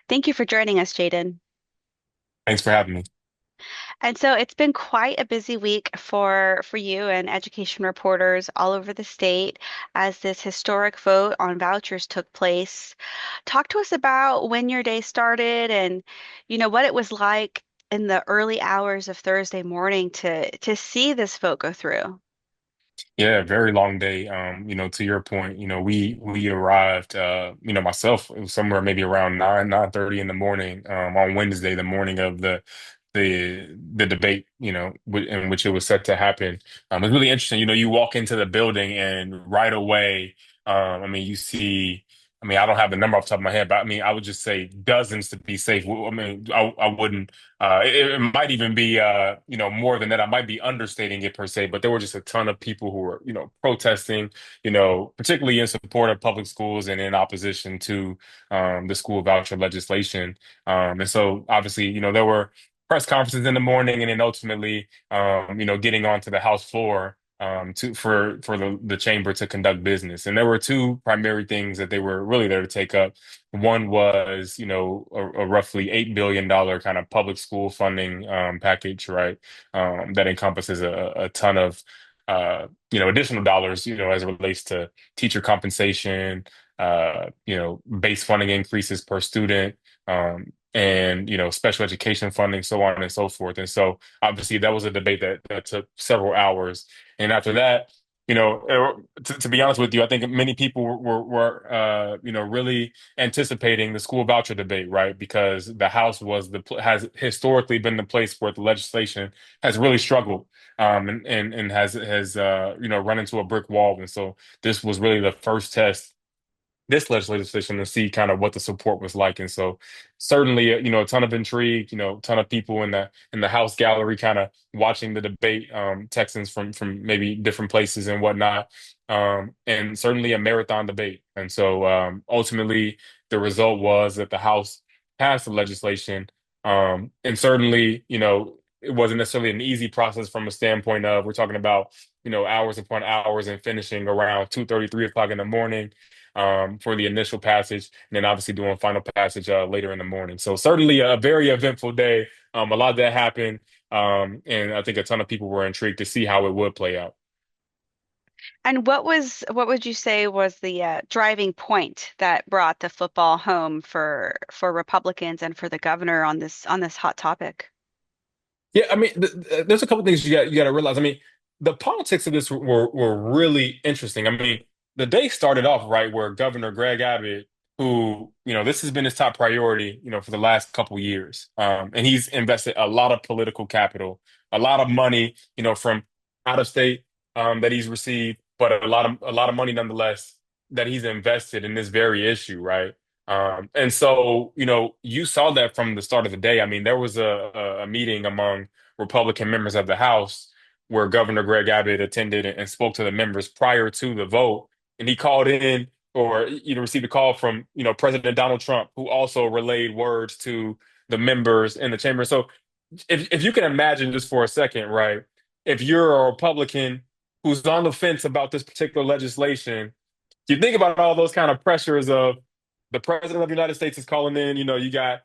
Thank you for joining us, Jaden. Thanks for having me. And so it's been quite a busy week for you and education reporters all over the state as this historic vote on vouchers took place. Talk to us about when your day started and what it was like in the early hours of Thursday morning to see this vote go through. Yeah, very long day. To your point, we arrived, myself, it was somewhere maybe around 9:30 in the morning, on Wednesday, the morning of the debate, in which it was set to happen. It's really interesting. You walk into the building and right away, you see. I don't have the number off the top of my head, but I would just say dozens to be safe. I wouldn't. It might even be, more than that. I might be understating it per se, but there were just a ton of people who were, protesting, particularly in support of public schools and in opposition to the school voucher legislation. And so, obviously, there were press conferences in the morning, and then ultimately, getting onto the House floor. For the chamber to conduct business. And there were two primary things that they were really there to take up. One was, a roughly $8 billion kind of public school funding package, right? That encompasses a ton of, additional dollars, as it relates to teacher compensation, base funding increases per student, and, special education funding, so on and so forth. And so obviously that was a debate that took several hours. And after that, to be honest with you, I think many people were really anticipating the school voucher debate, right? Because the House has historically been the place where the legislation has really struggled, and has run into a brick wall. And so this was really the first test this legislative session to see kind of what the support was like. And so certainly, a ton of intrigue, a ton of people in the House gallery kind of watching the debate, Texans from maybe different places and whatnot. And certainly a marathon debate. And so ultimately the result was that the House passed the legislation. And certainly, it wasn't necessarily an easy process from a standpoint of we're talking about, hours upon hours and finishing around 2:30, 3 o'clock in the morning, for the initial passage, and then obviously doing final passage later in the morning. So certainly a very eventful day. A lot that happened, and I think a ton of people were intrigued to see how it would play out. And what would you say was the driving point that brought the football home for Republicans and for the governor on this hot topic? Yeah, there's a couple things you got to realize. The politics of this were really interesting. The day started off right where Governor Greg Abbott, who, this has been his top priority, for the last couple years, and he's invested a lot of political capital, a lot of money, from out of state, that he's received, but a lot of money nonetheless that he's invested in this very issue, right? And so, you saw that from the start of the day. There was a meeting among Republican members of the House where Governor Greg Abbott attended and spoke to the members prior to the vote. And he called in or, received a call from, President Donald Trump, who also relayed words to the members in the chamber. So if you can imagine just for a second, right, if you're a Republican who's on the fence about this particular legislation, you think about all those kind of pressures of the president of the United States is calling in. You got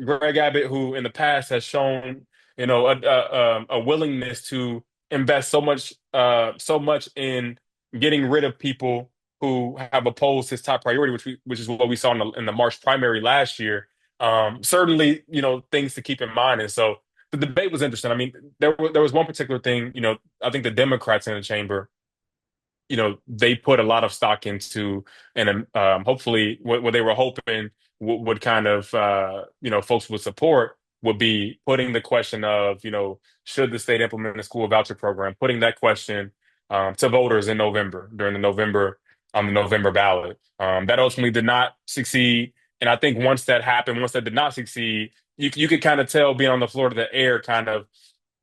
Greg Abbott, who in the past has shown a willingness to invest so much in getting rid of people who have opposed his top priority, which is what we saw in the March primary last year. Certainly, things to keep in mind. And so the debate was interesting. There was one particular thing. I think the Democrats in the chamber, they put a lot of stock into, and hopefully what they were hoping would kind of, folks would support would be putting the question of, should the state implement a school voucher program, putting that question to voters in November during the November ballot. That ultimately did not succeed. And I think once that happened, once that did not succeed, you could kind of tell being on the floor, the air kind of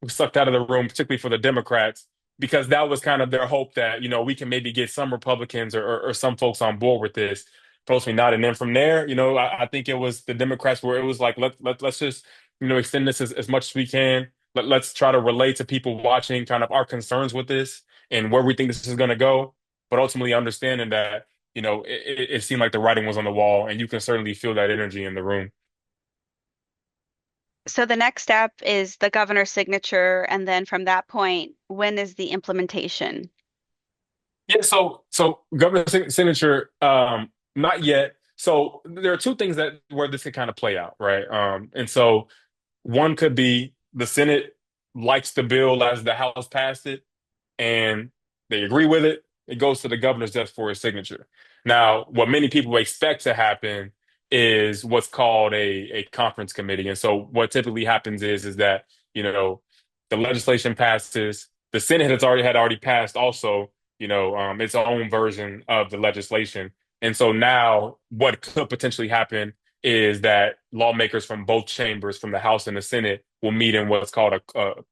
sucked out of the room, particularly for the Democrats, because that was kind of their hope that, we can maybe get some Republicans or some folks on board with this. Supposedly not. And then from there, I think it was the Democrats where it was like, let's just, extend this as much as we can. Let's try to relate to people watching kind of our concerns with this and where we think this is going to go. But ultimately understanding that, it seemed like the writing was on the wall, and you can certainly feel that energy in the room. So the next step is the governor's signature, and then from that point, when is the implementation? Yeah, so governor signature, not yet. So there are two things that where this can kind of play out, right? And so one could be the Senate likes the bill as the House passed it, and they agree with it. It goes to the governor's desk for his signature. Now, what many people expect to happen is what's called a conference committee. And so what typically happens is that, the legislation passes, the Senate has already passed also, its own version of the legislation. And so now what could potentially happen is that lawmakers from both chambers, from the House and the Senate, will meet in what's called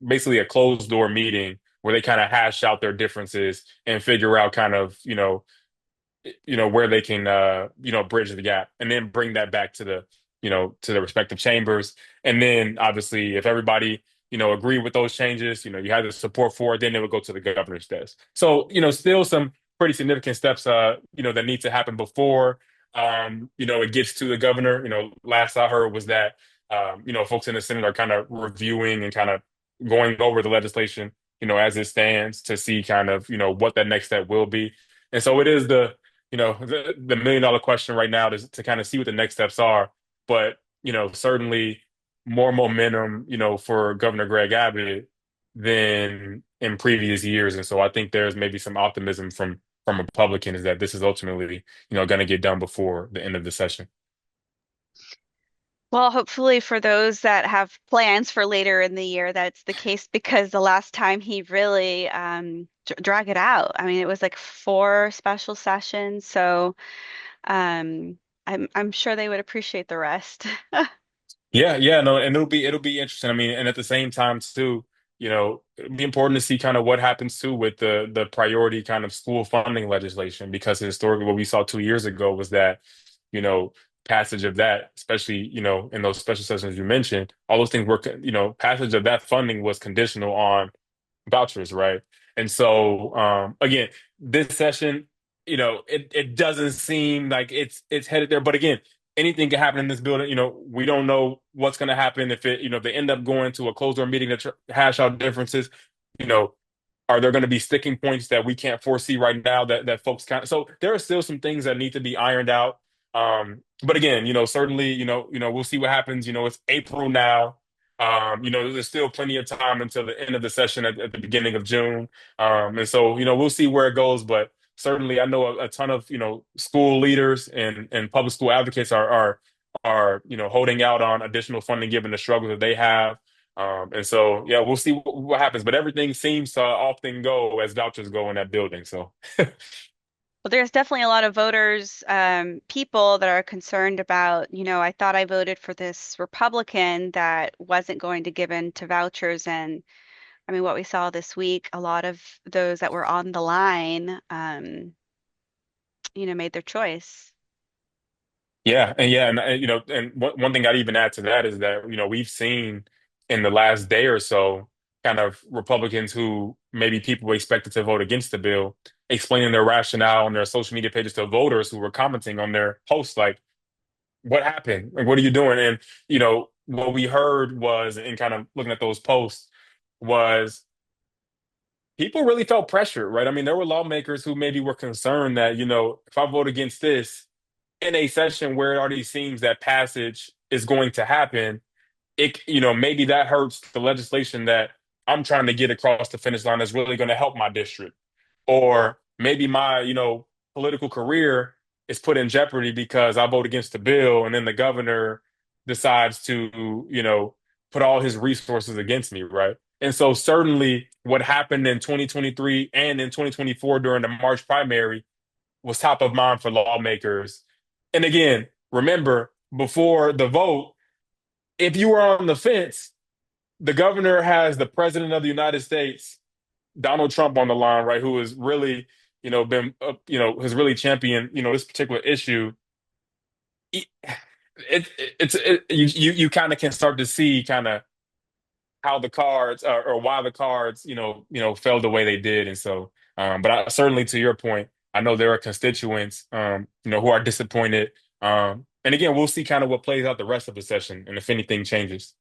basically a closed door meeting where they kind of hash out their differences and figure out kind of, where they can, bridge the gap and then bring that back to the respective chambers. And then obviously, if everybody, agree with those changes, you have the support for it, then it would go to the governor's desk. So, still some pretty significant steps, that need to happen before, it gets to the governor. Last I heard was that, folks in the Senate are kind of reviewing and kind of going over the legislation, as it stands to see kind of, what that next step will be. And so it is the $1 million question right now to kind of see what the next steps are. But, certainly more momentum, for Governor Greg Abbott than in previous years. And so I think there's maybe some optimism from Republicans that this is ultimately, going to get done before the end of the session. Well, hopefully for those that have plans for later in the year, that's the case because the last time he really drag it out. I mean, it was like four special sessions, so I'm sure they would appreciate the rest. Yeah, yeah, no, and it'll be interesting. I mean, and at the same time too, it'll be important to see kind of what happens too with the priority kind of school funding legislation because historically what we saw 2 years ago was that, you know, passage of that, especially, in those special sessions you mentioned, all those things were, passage of that funding was conditional on vouchers, right? And so again, this session, it doesn't seem like it's headed there. But again, anything can happen in this building. We don't know what's going to happen if they end up going to a closed door meeting to hash out differences. You know, are there going to be sticking points that we can't foresee right now that folks kind of so there are still some things that need to be ironed out. But again, certainly, we'll see what happens. It's April now. There's still plenty of time until the end of the session at the beginning of June. And so, we'll see where it goes. But certainly, I know a ton of, school leaders and public school advocates are holding out on additional funding given the struggles that they have. And so, yeah, we'll see what happens. But everything seems to often go as vouchers go in that building. So, Well, there's definitely a lot of voters, people that are concerned about, I thought I voted for this Republican that wasn't going to give in to vouchers. And I mean, what we saw this week, a lot of those that were on the line, made their choice. and one thing I'd even add to that is that we've seen in the last day or so kind of Republicans who maybe people expected to vote against the bill explaining their rationale on their social media pages to voters who were commenting on their posts like, what happened? Like, what are you doing? And what we heard was, and kind of looking at those posts, was people really felt pressure, right? I mean, there were lawmakers who maybe were concerned that, if I vote against this in a session where it already seems that passage is going to happen, maybe that hurts the legislation that I'm trying to get across the finish line that's really going to help my district. Or maybe my, political career is put in jeopardy because I vote against the bill and then the governor decides to, put all his resources against me, right? And so certainly what happened in 2023 and in 2024 during the March primary was top of mind for lawmakers. And again, remember, before the vote, if you were on the fence, the governor has the president of the United States, Donald Trump, on the line, right? Who has really, been, has really championed, this particular issue. It, you kind of can start to see kind of how the cards or why the cards, fell the way they did. And so, but certainly to your point, I know there are constituents, who are disappointed. And again, we'll see kind of what plays out the rest of the session and if anything changes.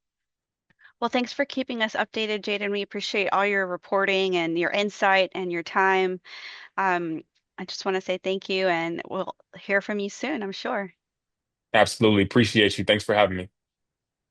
Well, thanks for keeping us updated, Jaden. We appreciate all your reporting and your insight and your time. Um, I just want to say thank you, and we'll hear from you soon, I'm sure. Absolutely appreciate you. Thanks for having me.